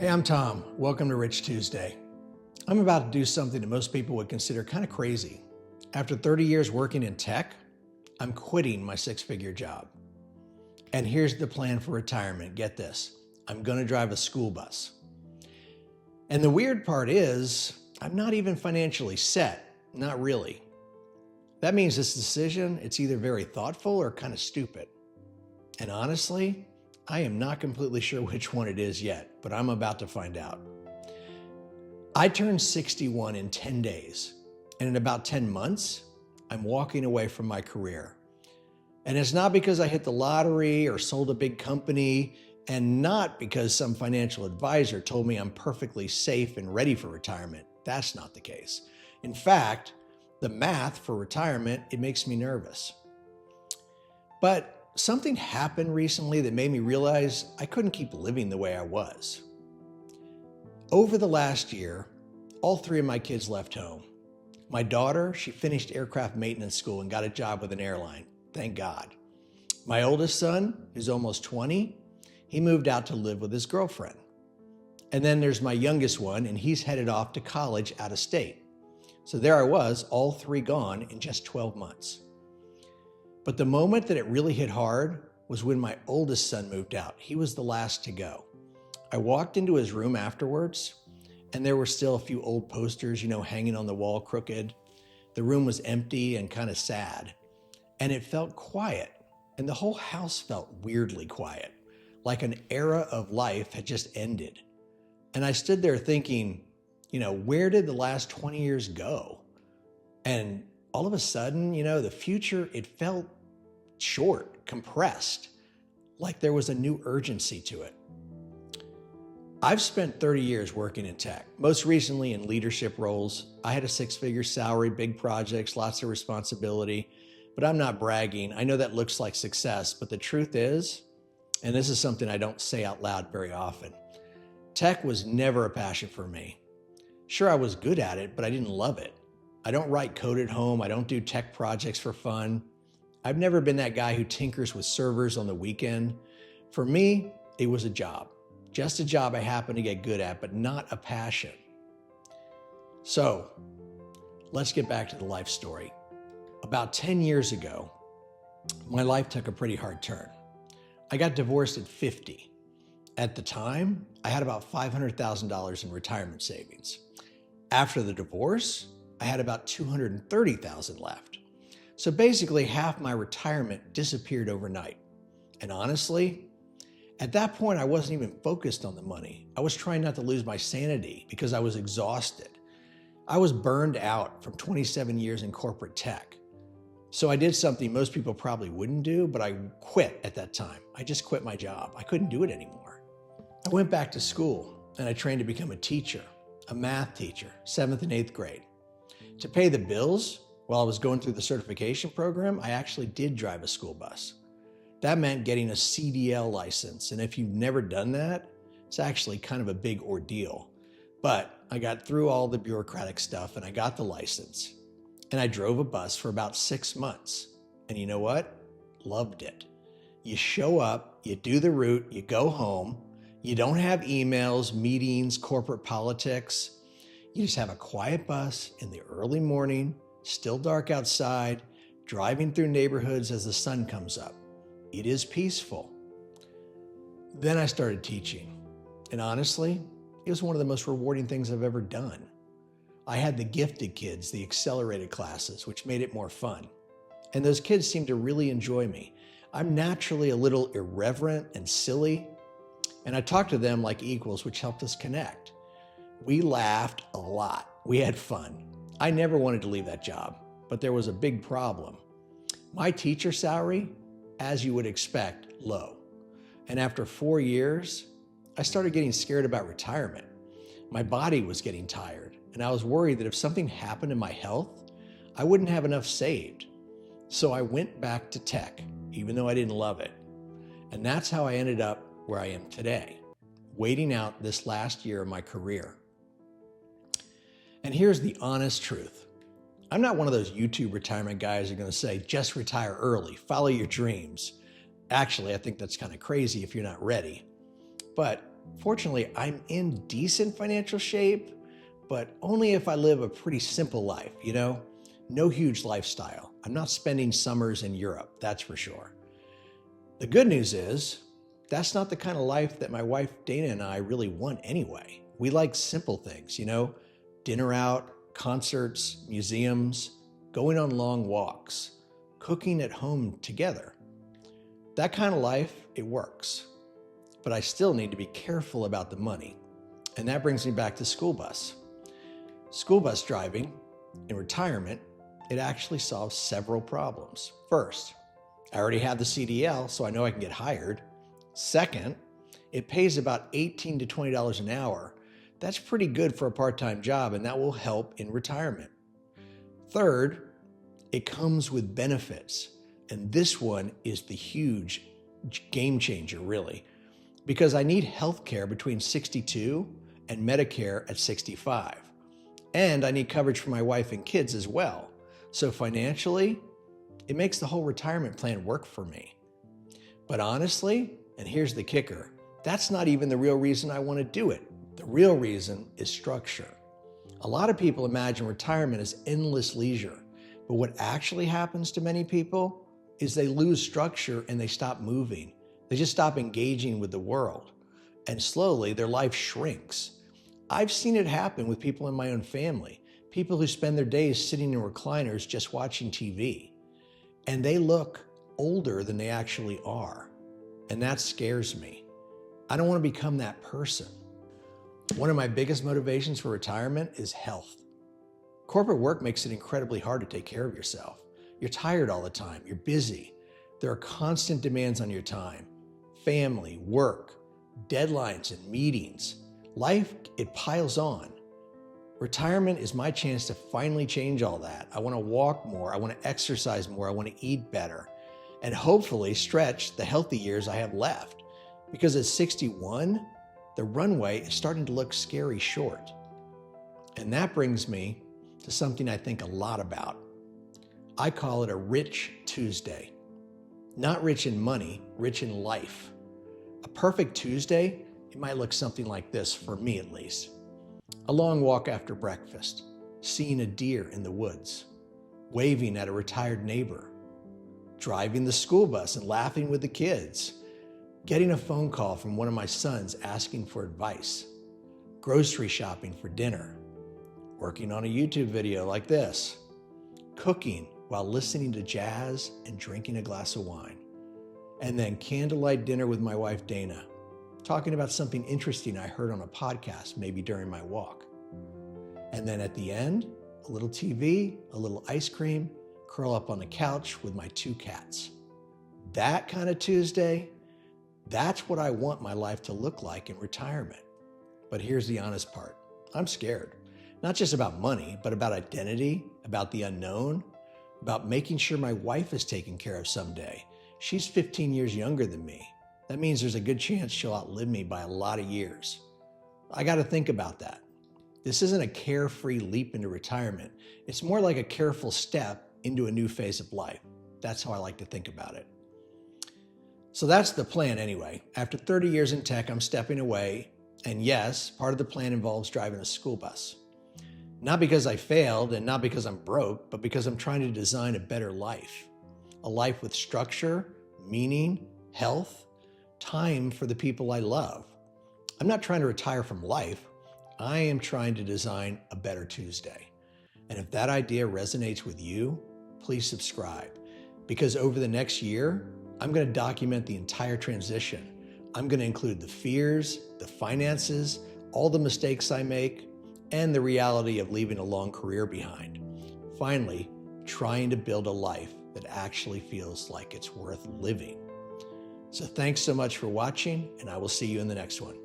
Hey, I'm Tom. Welcome to Rich Tuesday. I'm about to do something that most people would consider kind of crazy. After 30 years working in tech, I'm quitting my six-figure job. And here's the plan for retirement. Get this. I'm going to drive a school bus. And the weird part is, I'm not even financially set. Not really. That means this decision, it's either very thoughtful or kind of stupid. And honestly, I am not completely sure which one it is yet, but I'm about to find out. I turned 61 in 10 days, and in about 10 months, I'm walking away from my career. And it's not because I hit the lottery or sold a big company, and not because some financial advisor told me I'm perfectly safe and ready for retirement. That's not the case. In fact, the math for retirement, it makes me nervous. But something happened recently that made me realize I couldn't keep living the way I was. Over the last year, all three of my kids left home. My daughter, she finished aircraft maintenance school and got a job with an airline. Thank God. My oldest son, who's almost 20, he moved out to live with his girlfriend. And then there's my youngest one, and he's headed off to college out of state. So there I was, all three gone in just 12 months. But the moment that it really hit hard was when my oldest son moved out. He was the last to go. I walked into his room afterwards, and there were still a few old posters, hanging on the wall crooked. The room was empty and kind of sad, and it felt quiet, and the whole house felt weirdly quiet, like an era of life had just ended. And I stood there thinking, where did the last 20 years go? And all of a sudden, the future, it felt short, compressed, like there was a new urgency to it. I've spent 30 years working in tech, most recently in leadership roles. I had a six-figure salary, big projects, lots of responsibility, but I'm not bragging. I know that looks like success, but the truth is, and this is something I don't say out loud very often, tech was never a passion for me. Sure, I was good at it, but I didn't love it. I don't write code at home. I don't do tech projects for fun. I've never been that guy who tinkers with servers on the weekend. For me, it was a job. Just a job I happened to get good at, but not a passion. So let's get back to the life story. About 10 years ago, my life took a pretty hard turn. I got divorced at 50. At the time, I had about $500,000 in retirement savings. After the divorce, I had about $230,000 left. So basically half my retirement disappeared overnight. And honestly, at that point, I wasn't even focused on the money. I was trying not to lose my sanity because I was exhausted. I was burned out from 27 years in corporate tech. So I did something most people probably wouldn't do, but I quit at that time. I just quit my job. I couldn't do it anymore. I went back to school and I trained to become a teacher, a math teacher, 7th and 8th grade. To pay the bills while I was going through the certification program, I actually did drive a school bus. That meant getting a CDL license. And if you've never done that, it's actually kind of a big ordeal. But I got through all the bureaucratic stuff and I got the license. And I drove a bus for about 6 months. And you know what? Loved it. You show up, you do the route, you go home. You don't have emails, meetings, corporate politics. You just have a quiet bus in the early morning, still dark outside, driving through neighborhoods as the sun comes up. It is peaceful. Then I started teaching. And honestly, it was one of the most rewarding things I've ever done. I had the gifted kids, the accelerated classes, which made it more fun. And those kids seemed to really enjoy me. I'm naturally a little irreverent and silly, and I talked to them like equals, which helped us connect. We laughed a lot. We had fun. I never wanted to leave that job, but there was a big problem. My teacher salary, as you would expect, low. And after 4 years, I started getting scared about retirement. My body was getting tired, and I was worried that if something happened to my health, I wouldn't have enough saved. So I went back to tech, even though I didn't love it. And that's how I ended up where I am today, waiting out this last year of my career. And here's the honest truth. I'm not one of those YouTube retirement guys who are going to say, just retire early, follow your dreams. Actually, I think that's kind of crazy if you're not ready. But Fortunately, I'm in decent financial shape, but only if I live a pretty simple life, No huge lifestyle. I'm not spending summers in Europe, that's for sure. The good news is, that's not the kind of life that my wife Dana and I really want anyway. We like simple things, dinner out, concerts, museums, going on long walks, cooking at home together. That kind of life, it works. But I still need to be careful about the money. And that brings me back to school bus. School bus driving in retirement, it actually solves several problems. First, I already have the CDL, so I know I can get hired. Second, it pays about $18 to $20 an hour. That's pretty good for a part-time job, and that will help in retirement. Third, it comes with benefits. And this one is the huge game changer, really, because I need health care between 62 and Medicare at 65. And I need coverage for my wife and kids as well. So financially, it makes the whole retirement plan work for me. But honestly, and here's the kicker, that's not even the real reason I want to do it. The real reason is structure. A lot of people imagine retirement as endless leisure, but what actually happens to many people is they lose structure and they stop moving. They just stop engaging with the world. And slowly their life shrinks. I've seen it happen with people in my own family, people who spend their days sitting in recliners just watching TV. And they look older than they actually are. And that scares me. I don't want to become that person. One of my biggest motivations for retirement is health. Corporate work makes it incredibly hard to take care of yourself. You're tired all the time. You're busy. There are constant demands on your time. Family, work, deadlines, and meetings. Life, it piles on. Retirement is my chance to finally change all that. I want to walk more. I want to exercise more. I want to eat better. And hopefully stretch the healthy years I have left. Because at 61, the runway is starting to look scary short. And that brings me to something I think a lot about. I call it a rich Tuesday. Not rich in money, rich in life. A perfect Tuesday, it might look something like this, for me at least. A long walk after breakfast, seeing a deer in the woods, waving at a retired neighbor, driving the school bus and laughing with the kids, getting a phone call from one of my sons asking for advice, grocery shopping for dinner, working on a YouTube video like this, cooking while listening to jazz and drinking a glass of wine, and then candlelight dinner with my wife Dana, talking about something interesting I heard on a podcast, maybe during my walk. And then at the end, a little TV, a little ice cream, curl up on the couch with my 2 cats. That kind of Tuesday, that's what I want my life to look like in retirement. But here's the honest part. I'm scared. Not just about money, but about identity, about the unknown, about making sure my wife is taken care of someday. She's 15 years younger than me. That means there's a good chance she'll outlive me by a lot of years. I got to think about that. This isn't a carefree leap into retirement. It's more like a careful step into a new phase of life. That's how I like to think about it. So that's the plan anyway. After 30 years in tech, I'm stepping away. And yes, part of the plan involves driving a school bus. Not because I failed and not because I'm broke, but because I'm trying to design a better life. A life with structure, meaning, health, time for the people I love. I'm not trying to retire from life. I am trying to design a better Tuesday. And if that idea resonates with you, please subscribe. Because over the next year, I'm going to document the entire transition. I'm going to include the fears, the finances, all the mistakes I make, and the reality of leaving a long career behind. Finally, trying to build a life that actually feels like it's worth living. So thanks so much for watching, and I will see you in the next one.